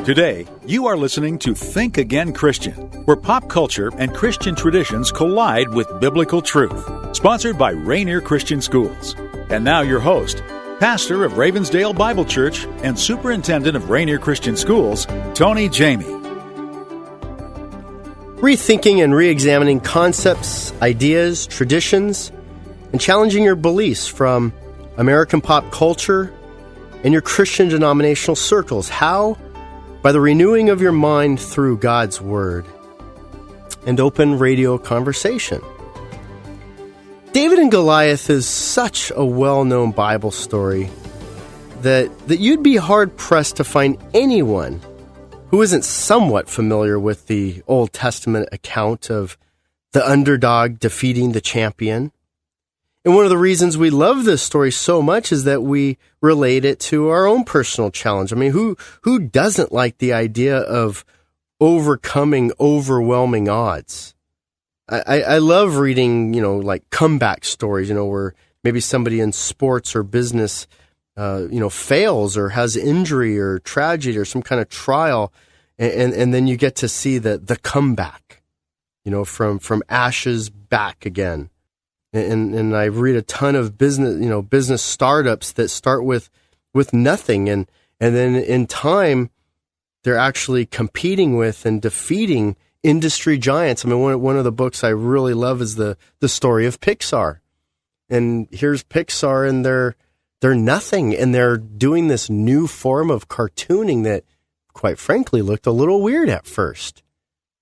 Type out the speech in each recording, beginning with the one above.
Today, you are listening to Think Again Christian, where pop culture and Christian traditions collide with biblical truth. Sponsored by Rainier Christian Schools. And now your host, pastor of Ravensdale Bible Church and superintendent of Rainier Christian Schools, Tony Jamie. Rethinking and re-examining concepts, ideas, traditions, and challenging your beliefs from American pop culture and your Christian denominational circles. How? By the renewing of your mind through God's Word and open radio conversation. David and Goliath is such a well-known Bible story that you'd be hard-pressed to find anyone who isn't somewhat familiar with the Old Testament account of the underdog defeating the champion. And one of the reasons we love this story so much is that we relate it to our own personal challenge. I mean, who doesn't like the idea of overcoming overwhelming odds? I love reading, like comeback stories, where maybe somebody in sports or business, fails or has injury or tragedy or some kind of trial. And then you get to see the comeback, from ashes back again. And I read a ton of business startups that start with nothing. And then in time, they're actually competing with and defeating industry giants. I mean, one of the books I really love is the story of Pixar. And here's Pixar, and they're nothing. And they're doing this new form of cartooning that, quite frankly, looked a little weird at first.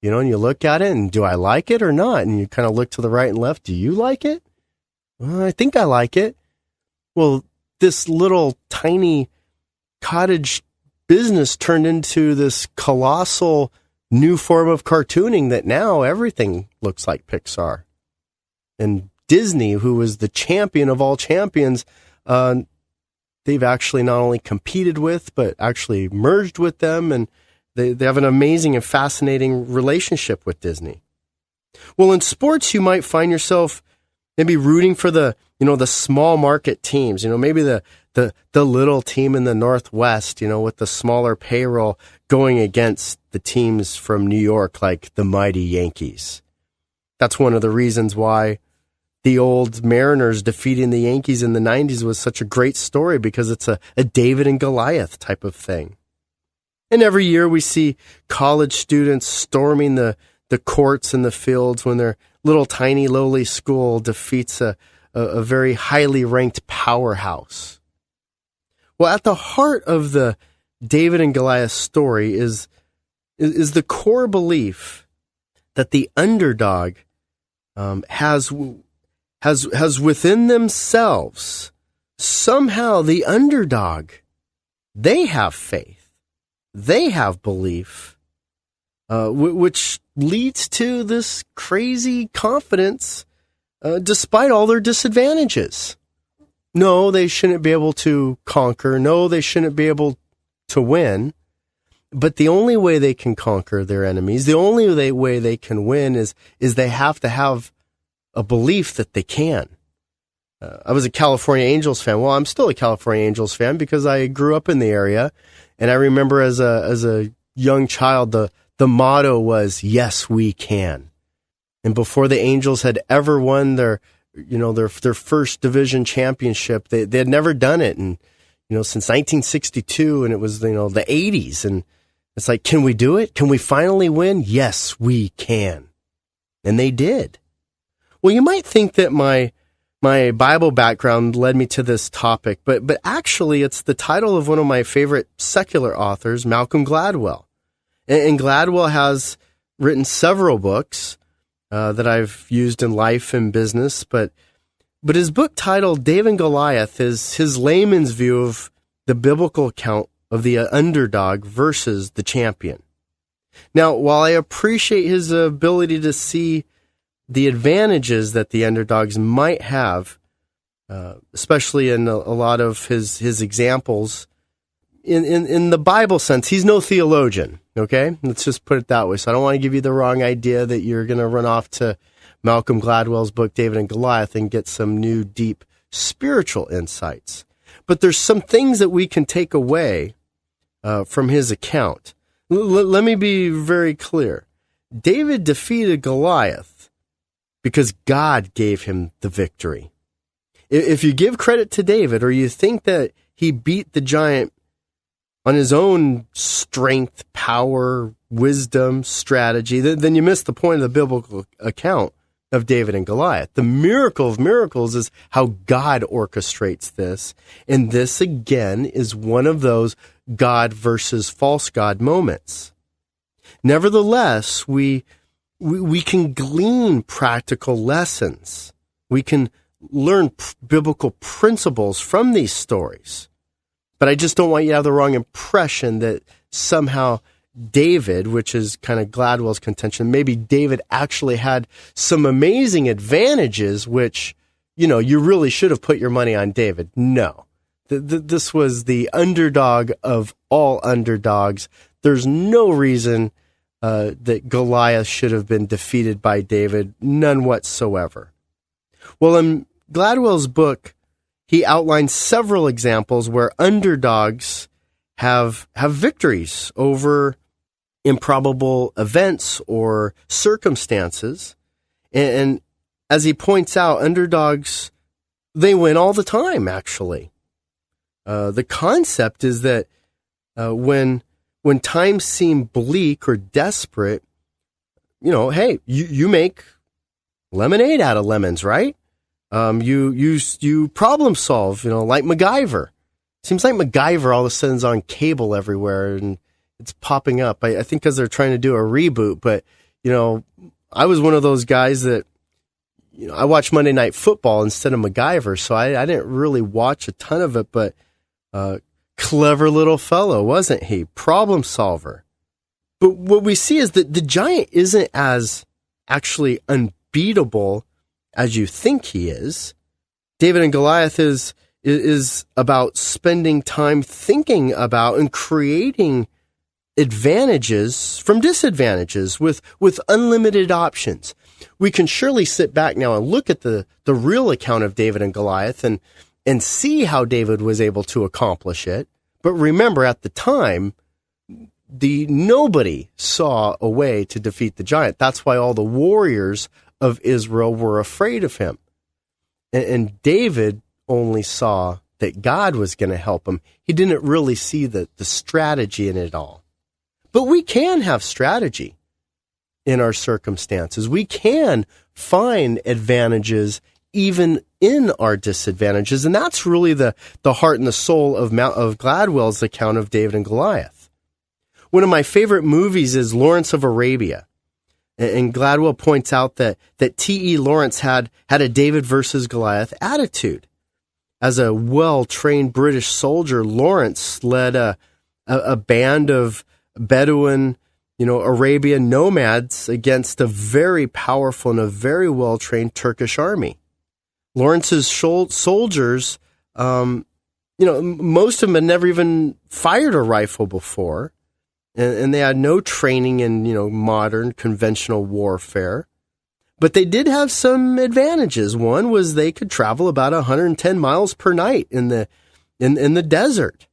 And you look at it and do I like it or not? And you kind of look to the right and left. Do you like it? Well, I think I like it. Well, this little tiny cottage business turned into this colossal new form of cartooning that now everything looks like Pixar. And Disney, who was the champion of all champions, they've actually not only competed with, but actually merged with them, and they have an amazing and fascinating relationship with Disney. Well, in sports, you might find yourself maybe rooting for the small market teams, maybe the little team in the Northwest, with the smaller payroll going against the teams from New York, like the mighty Yankees. That's one of the reasons why the old Mariners defeating the Yankees in the 90s was such a great story, because it's a David and Goliath type of thing. And every year we see college students storming the courts and the fields when their little tiny lowly school defeats a very highly ranked powerhouse. Well, at the heart of the David and Goliath story is the core belief that the underdog has within themselves, somehow the underdog, they have faith, they have belief, which leads to this crazy confidence despite all their disadvantages. No, they shouldn't be able to conquer. No, they shouldn't be able to win. But the only way they can conquer their enemies, the only way they can win is they have to have a belief that they can. I was a California Angels fan. Well, I'm still a California Angels fan because I grew up in the area. And I remember as a young child, the motto was, "Yes, we can." And before the Angels had ever won their first division championship, they had never done it. And, since 1962, and it was, the 80s. And it's like, can we do it? Can we finally win? Yes, we can. And they did. Well, you might think that my Bible background led me to this topic, but actually it's the title of one of my favorite secular authors, Malcolm Gladwell. And Gladwell has written several books that I've used in life and business, but his book titled David and Goliath is his layman's view of the biblical account of the underdog versus the champion. Now, while I appreciate his ability to see the advantages that the underdogs might have, especially in a lot of his examples, in the Bible sense, he's no theologian, okay? Let's just put it that way. So I don't want to give you the wrong idea that you're going to run off to Malcolm Gladwell's book, David and Goliath, and get some new, deep spiritual insights. But there's some things that we can take away from his account. Let me be very clear. David defeated Goliath because God gave him the victory. If you give credit to David, or you think that he beat the giant on his own strength, power, wisdom, strategy, then you miss the point of the biblical account of David and Goliath. The miracle of miracles is how God orchestrates this. And this, again, is one of those God versus false God moments. Nevertheless, we can glean practical lessons. We can learn biblical principles from these stories. But I just don't want you to have the wrong impression that somehow David, which is kind of Gladwell's contention, maybe David actually had some amazing advantages, which, you really should have put your money on David. No. This was the underdog of all underdogs. There's no reason that Goliath should have been defeated by David, none whatsoever. Well, in Gladwell's book, he outlines several examples where underdogs have victories over improbable events or circumstances. And as he points out, underdogs, they win all the time, actually. The concept is that when times seem bleak or desperate, hey, you make lemonade out of lemons, right? You problem solve, like MacGyver. Seems like MacGyver all of a sudden is on cable everywhere and it's popping up. I think because they're trying to do a reboot, but, I was one of those guys that, I watched Monday Night Football instead of MacGyver, so I didn't really watch a ton of it, but clever little fellow, wasn't he? Problem solver. But what we see is that the giant isn't as actually unbeatable as you think he is. David and Goliath is about spending time thinking about and creating advantages from disadvantages with unlimited options. We can surely sit back now and look at the real account of David and Goliath and see how David was able to accomplish it. But remember, at the time, nobody saw a way to defeat the giant. That's why all the warriors of Israel were afraid of him. And David only saw that God was going to help him. He didn't really see the strategy in it all. But we can have strategy in our circumstances. We can find advantages even in our disadvantages. And that's really the heart and the soul of Gladwell's account of David and Goliath. One of my favorite movies is Lawrence of Arabia. And Gladwell points out that T.E. Lawrence had a David versus Goliath attitude. As a well-trained British soldier, Lawrence led a band of Bedouin, Arabian nomads against a very powerful and a very well-trained Turkish army. Lawrence's soldiers, most of them had never even fired a rifle before. And they had no training in, modern conventional warfare. But they did have some advantages. One was they could travel about 110 miles per night in the desert.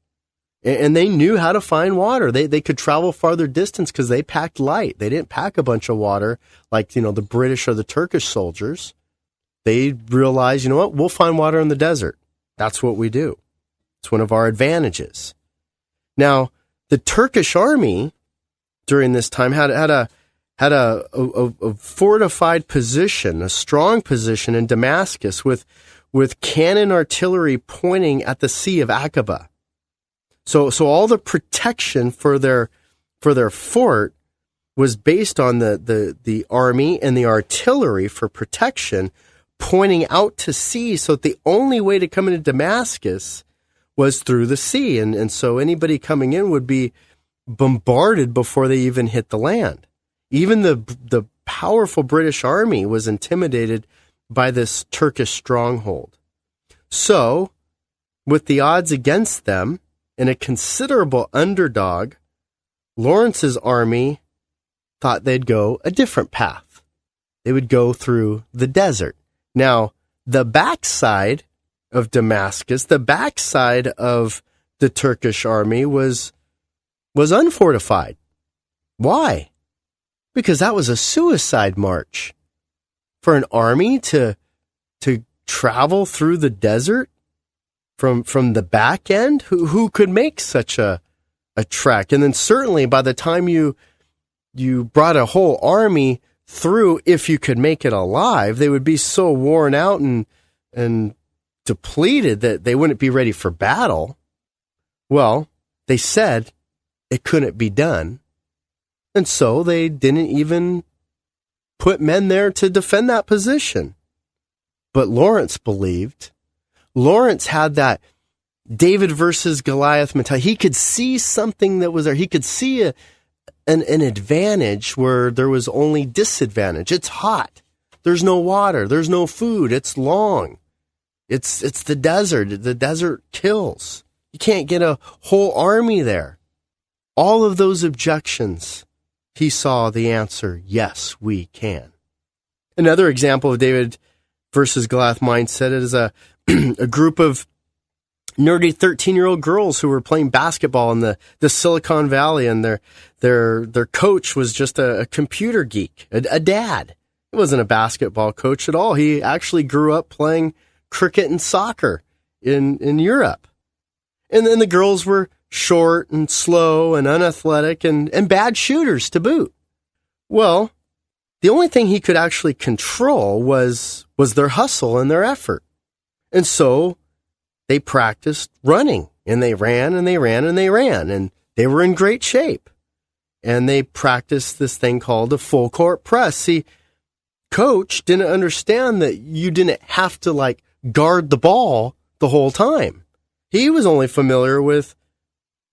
And they knew how to find water. They could travel farther distance because they packed light. They didn't pack a bunch of water like, the British or the Turkish soldiers. They realized, we'll find water in the desert. That's what we do. It's one of our advantages. Now, the Turkish army during this time had a fortified position, a strong position in Damascus with cannon artillery pointing at the Sea of Aqaba. So all the protection for their fort was based on the army and the artillery for protection pointing out to sea, so that the only way to come into Damascus was through the sea. And so anybody coming in would be bombarded before they even hit the land. Even the powerful British army was intimidated by this Turkish stronghold. So, with the odds against them and a considerable underdog, Lawrence's army thought they'd go a different path. They would go through the desert. Now, the backside of Damascus, the backside of the Turkish army was unfortified. Why? Because that was a suicide march. For an army to travel through the desert from the back end, who could make such a trek? And then certainly by the time you brought a whole army through, if you could make it alive, they would be so worn out and depleted that they wouldn't be ready for battle. Well, they said it couldn't be done. And so they didn't even put men there to defend that position. But Lawrence believed. Lawrence had that David versus Goliath mentality. He could see something that was there. He could see an advantage where there was only disadvantage. It's hot. There's no water. There's no food. It's long. It's the desert. The desert kills. You can't get a whole army there. All of those objections, he saw the answer, yes, we can. Another example of David versus Goliath mindset is a group of nerdy 13-year-old girls who were playing basketball in the Silicon Valley, and their coach was just a computer geek, a dad. He wasn't a basketball coach at all. He actually grew up playing cricket and soccer in Europe. And then the girls were short and slow and unathletic and bad shooters to boot. Well, the only thing he could actually control was their hustle and their effort. And so they practiced running, and they ran and they ran and they ran, and they were in great shape. And they practiced this thing called a full court press. See, coach didn't understand that you didn't have to guard the ball the whole time. He was only familiar with,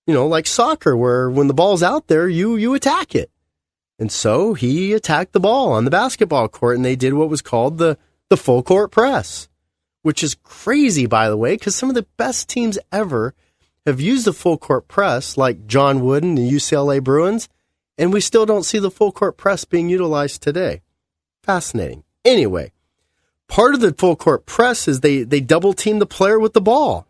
like soccer, where when the ball's out there, you attack it. And so he attacked the ball on the basketball court, and they did what was called the full court press, which is crazy, by the way, because some of the best teams ever have used the full court press, like John Wooden, the UCLA Bruins, and we still don't see the full court press being utilized today. Fascinating. Anyway, part of the full court press is they double team the player with the ball.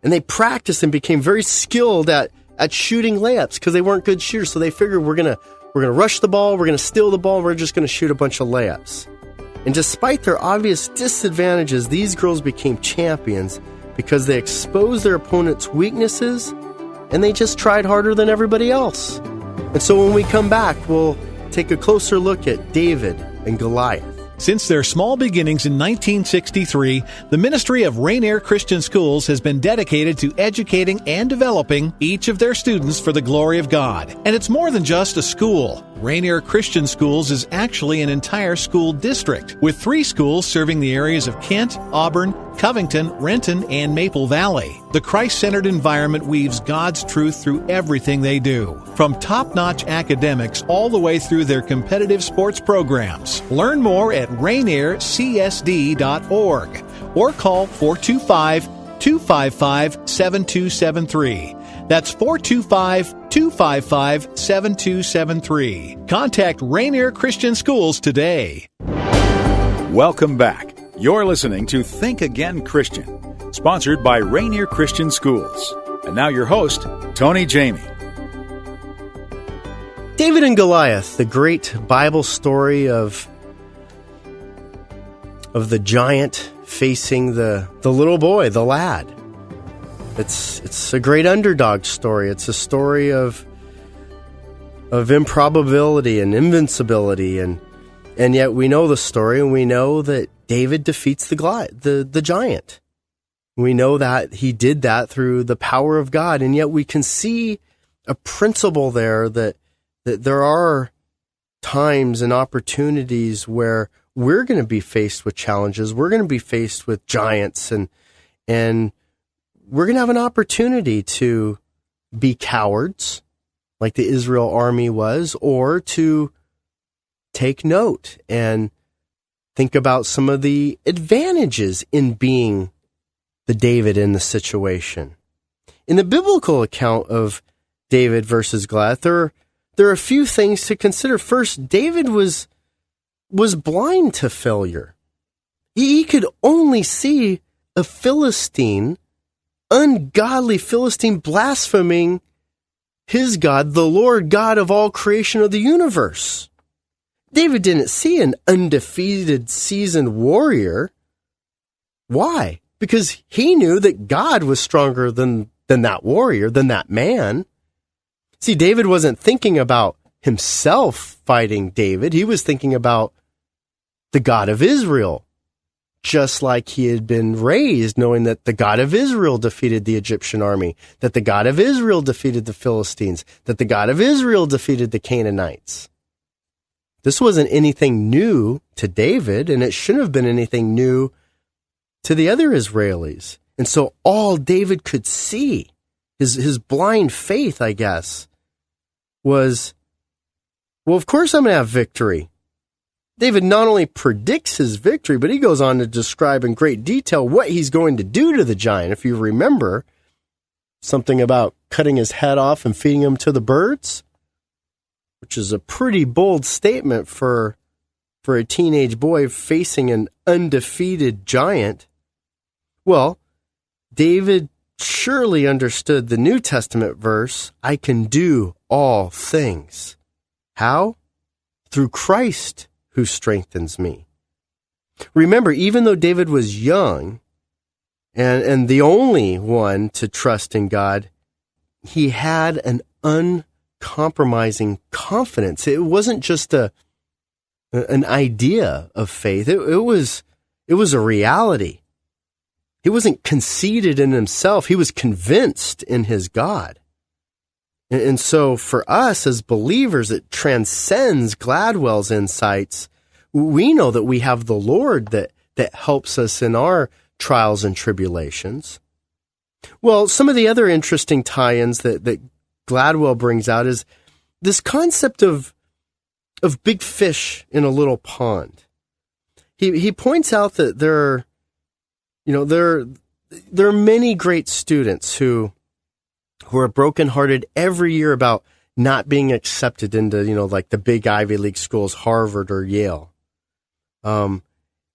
And they practiced and became very skilled at shooting layups because they weren't good shooters. So they figured we're gonna rush the ball, we're gonna steal the ball, and we're just gonna shoot a bunch of layups. And despite their obvious disadvantages, these girls became champions because they exposed their opponent's weaknesses and they just tried harder than everybody else. And so when we come back, we'll take a closer look at David and Goliath. Since their small beginnings in 1963, the ministry of Rainier Christian Schools has been dedicated to educating and developing each of their students for the glory of God. And it's more than just a school. Rainier Christian Schools is actually an entire school district, with 3 schools serving the areas of Kent, Auburn, Covington, Renton, and Maple Valley. The Christ-centered environment weaves God's truth through everything they do, from top-notch academics all the way through their competitive sports programs. Learn more at rainiercsd.org or call 425-255-7273. That's 425-255-7273. Contact Rainier Christian Schools today. Welcome back. You're listening to Think Again Christian, sponsored by Rainier Christian Schools. And now your host, Tony Jamie. David and Goliath, the great Bible story of the giant facing the little boy, the lad. It's a great underdog story. It's a story of improbability and invincibility, and yet we know the story, and we know that David defeats the Goliath, the giant. We know that he did that through the power of God, and yet we can see a principle there that there are times and opportunities where we're going to be faced with challenges. We're going to be faced with giants, and we're going to have an opportunity to be cowards, like the Israel army was, or to take note and think about some of the advantages in being the David in the situation. In the biblical account of David versus Goliath, there are a few things to consider. First, David was blind to failure. He could only see a Philistine, ungodly Philistine, blaspheming his God, the Lord God of all creation of the universe. David didn't see an undefeated, seasoned warrior. Why? Because he knew that God was stronger than that warrior, than that man. See, David wasn't thinking about himself fighting David. He was thinking about the God of Israel, just like he had been raised knowing that the God of Israel defeated the Egyptian army, that the God of Israel defeated the Philistines, that the God of Israel defeated the Canaanites. This wasn't anything new to David, and it shouldn't have been anything new to the other Israelis. And so all David could see, his blind faith, I guess, was, well, of course I'm going to have victory. David not only predicts his victory, but he goes on to describe in great detail what he's going to do to the giant. If you remember, something about cutting his head off and feeding him to the birds, which is a pretty bold statement for a teenage boy facing an undefeated giant. Well, David surely understood the New Testament verse, I can do all things. How? Through Christ who strengthens me. Remember, even though David was young and the only one to trust in God, he had an uncompromising confidence. It wasn't just an idea of faith. It was a reality. He wasn't conceited in himself. He was convinced in his God. And so for us as believers, it transcends Gladwell's insights. We know that we have the Lord that helps us in our trials and tribulations. Well, some of the other interesting tie-ins that Gladwell brings out is this concept of big fish in a little pond. He points out that there are many great students who are brokenhearted every year about not being accepted into, like the big Ivy League schools, Harvard or Yale. And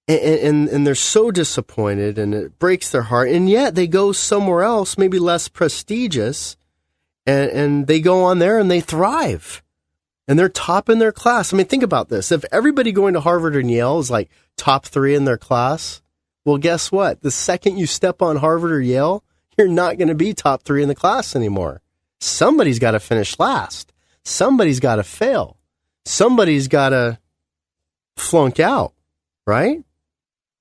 they're so disappointed and it breaks their heart. And yet they go somewhere else, maybe less prestigious, and they go on there and they thrive. And they're top in their class. I mean, think about this. If everybody going to Harvard and Yale is like top 3 in their class, well, guess what? The second you step on Harvard or Yale, you're not going to be top 3 in the class anymore. Somebody's got to finish last. Somebody's got to fail. Somebody's got to flunk out, right?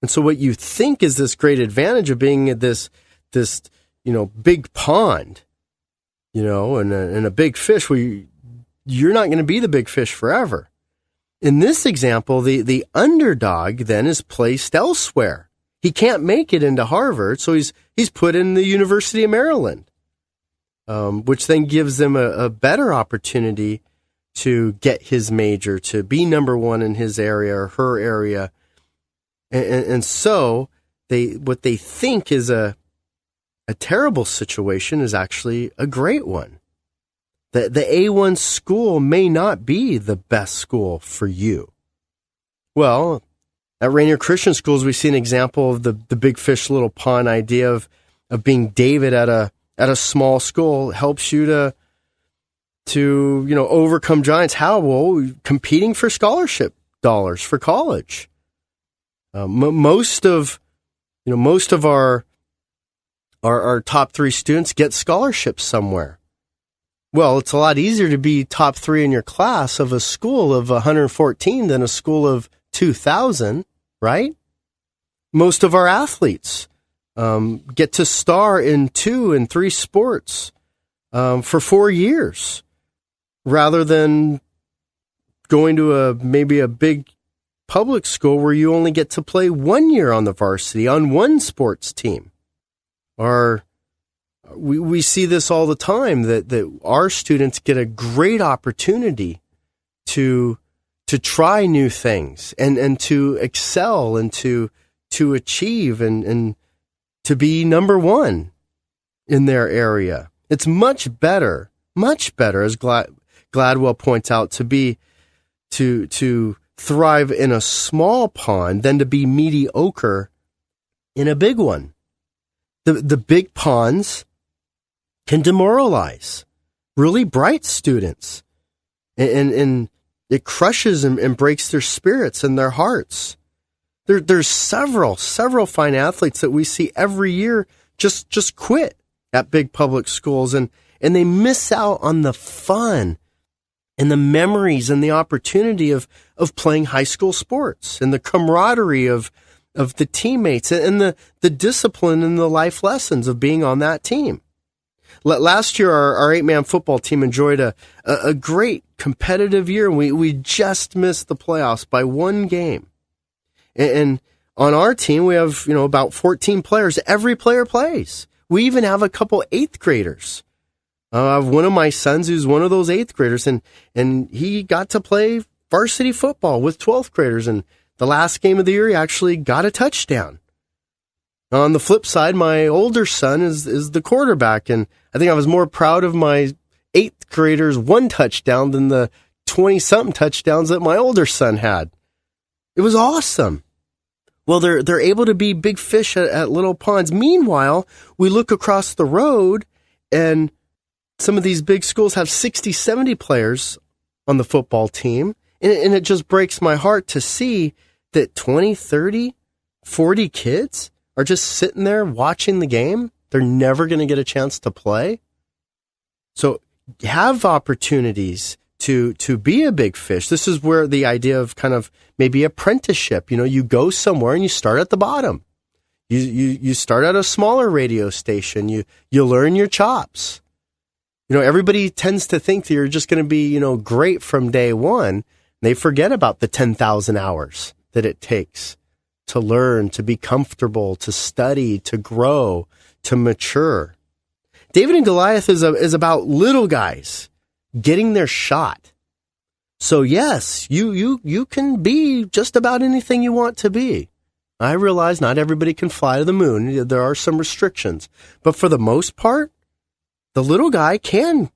And so what you think is this great advantage of being at this big pond, and a big fish, you're not going to be the big fish forever. In this example, the underdog then is placed elsewhere. He can't make it into Harvard, so he's put in the University of Maryland, which then gives them a better opportunity to get his major, to be number 1 in his area or her area. And so what they think is a terrible situation is actually a great one. The A1 school may not be the best school for you. Well, at Rainier Christian Schools, we see an example of the big fish, little pond idea of being David at a small school. It helps you to overcome giants. How? Well, competing for scholarship dollars for college. Most of our top 3 students get scholarships somewhere. Well, it's a lot easier to be top 3 in your class of a school of 114 than a school of 2,000, right? Most of our athletes get to star in 2 and 3 sports for 4 years, rather than going to maybe a big public school where you only get to play 1 year on the varsity on 1 sports team. Or we see this all the time, that our students get a great opportunity to try new things and to excel and to achieve and to be number 1 in their area. It's much better, as Gladwell points out, to thrive in a small pond than to be mediocre in a big one. The big ponds can demoralize. really bright students. And it crushes and breaks their spirits and their hearts. There's several fine athletes that we see every year just quit at big public schools, and they miss out on the fun and the memories and the opportunity of playing high school sports and the camaraderie of the teammates and the discipline and the life lessons of being on that team. Last year, our 8-man football team enjoyed a great competitive year, and we just missed the playoffs by one game. And on our team, we have, about 14 players. Every player plays. We even have a couple 8th graders. I have one of my sons who's one of those 8th graders, and he got to play varsity football with 12th graders. And the last game of the year, he actually got a touchdown. On the flip side, my older son is the quarterback, and I think I was more proud of my 8th grader's one touchdown than the 20-something touchdowns that my older son had. It was awesome. Well, they're able to be big fish at little ponds. Meanwhile, we look across the road, and some of these big schools have 60, 70 players on the football team, and it just breaks my heart to see that 20, 30, 40 kids are just sitting there watching the game. They're never going to get a chance to play. So have opportunities to be a big fish. This is where the idea of kind of maybe apprenticeship, you go somewhere and you start at the bottom. You start at a smaller radio station. You learn your chops. Everybody tends to think that you're just going to be, great from day one. They forget about the 10,000 hours that it takes to learn, to be comfortable, to study, to grow, to mature. David and Goliath is about little guys getting their shot. So yes, you can be just about anything you want to be. I realize not everybody can fly to the moon. There are some restrictions. But for the most part, the little guy can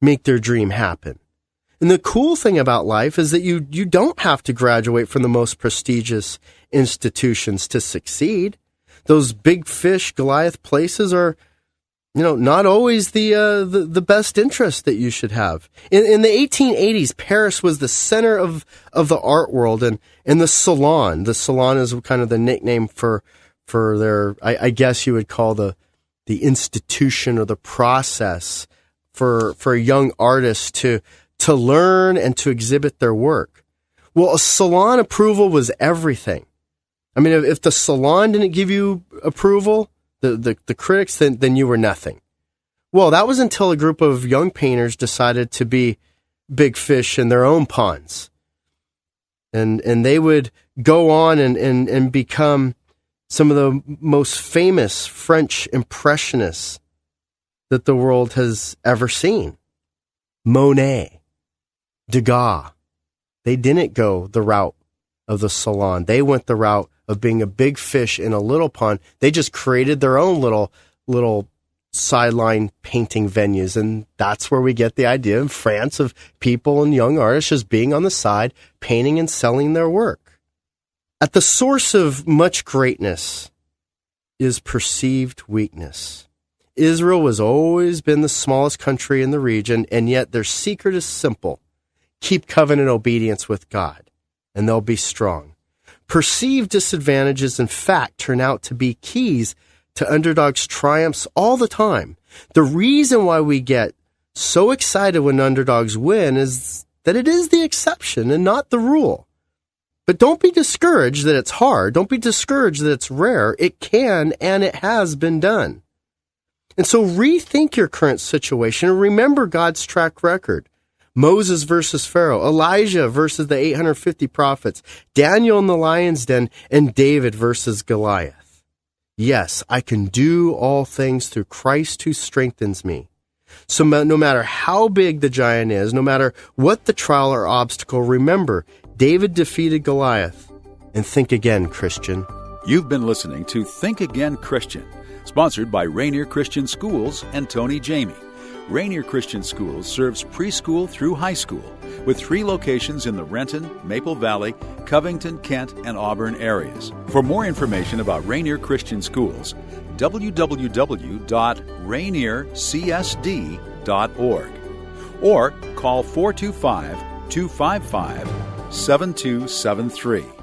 make their dream happen. And the cool thing about life is that you don't have to graduate from the most prestigious institutions to succeed. Those big fish Goliath places are, not always the best interest that you should have. In the 1880s, Paris was the center of the art world, and the salon. The salon is kind of the nickname for their, I guess you would call the institution or the process for a young artist to learn and to exhibit their work. Well, a salon approval was everything. I mean, if the salon didn't give you approval, the critics, then you were nothing. Well, that was until a group of young painters decided to be big fish in their own ponds. And they would go on and become some of the most famous French impressionists that the world has ever seen. Monet, Degas. They didn't go the route of the salon. They went the route of being a big fish in a little pond. They just created their own little sideline painting venues, and that's where we get the idea in France of people and young artists just being on the side, painting and selling their work. At the source of much greatness is perceived weakness. Israel has always been the smallest country in the region, and yet their secret is simple. Keep covenant obedience with God, and they'll be strong. Perceived disadvantages, in fact, turn out to be keys to underdogs' triumphs all the time. The reason why we get so excited when underdogs win is that it is the exception and not the rule. But don't be discouraged that it's hard. Don't be discouraged that it's rare. It can, and it has been done. And so rethink your current situation and remember God's track record. Moses versus Pharaoh, Elijah versus the 850 prophets, Daniel in the lion's den, and David versus Goliath. Yes, I can do all things through Christ who strengthens me. So no matter how big the giant is, no matter what the trial or obstacle, remember, David defeated Goliath. And think again, Christian. You've been listening to Think Again, Christian, sponsored by Rainier Christian Schools and Tony Jamie. Rainier Christian Schools serves preschool through high school with 3 locations in the Renton, Maple Valley, Covington, Kent, and Auburn areas. For more information about Rainier Christian Schools, www.rainiercsd.com. or call 425-255-7273.